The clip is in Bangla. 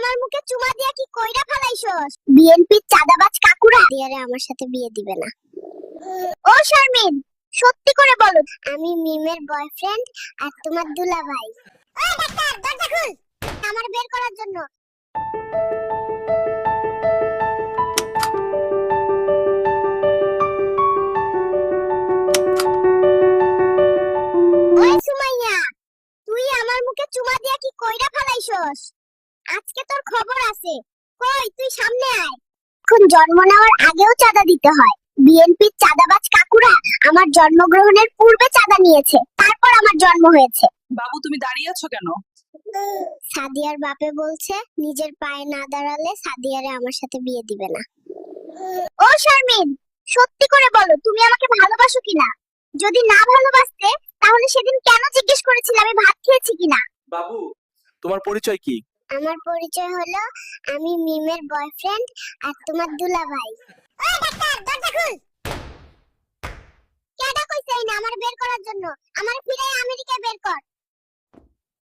আমার মুখে চুমা দিয়া কি কইরা ফালাইছস? বিএনপির চাঁদাবাজ কাকুরা দিয়ারে আমার সাথে বিয়ে দিবে না। ও শারমিন, সত্যি করে বলো আমি মিমের বয়ফ্রেন্ড আর তোমার দুলাভাই। ওই ডাক্তার, দরজা খুল, আমার বের করার জন্য। ওই সুমাইয়া, তুই আমার মুখে চুমা দিয়া কি কইরা ফালাইছস? আজকে তোর খবর আছে। কই তুই সামনে আয়। এখন জন্ম নেওয়ার আগেও চাঁদা দিতে হয়। বিএনপির চাঁদাবাজ কাকুরা আমার জন্মগ্রহণের পূর্বে চাঁদা নিয়েছে, তারপর আমার জন্ম হয়েছে। বাবু তুমি দাঁড়িয়ে আছো কেন? সাদিয়ার বাপে বলছে নিজের পায়ে না দাঁড়ালে সাদিয়ারে আমার সাথে বিয়ে দিবে না। ও শারমিন, সত্যি করে বলো তুমি আমাকে ভালোবাসো কিনা? যদি না ভালোবাসতে তাহলে সেদিন কেন জিজ্ঞেস করেছিলে আমি ভাত খেয়েছি কিনা? বাবু, তোমার পরিচয় কি? আমার পরিচয় হলো আমি মিমের বয়ফ্রেন্ড আর তোমার দুলাভাই। ওই ডাক্তার, দরজা খুল। কেডা কইছে না আমার বের করার জন্য? আমার ফিরে আমেরিকায় বের কর।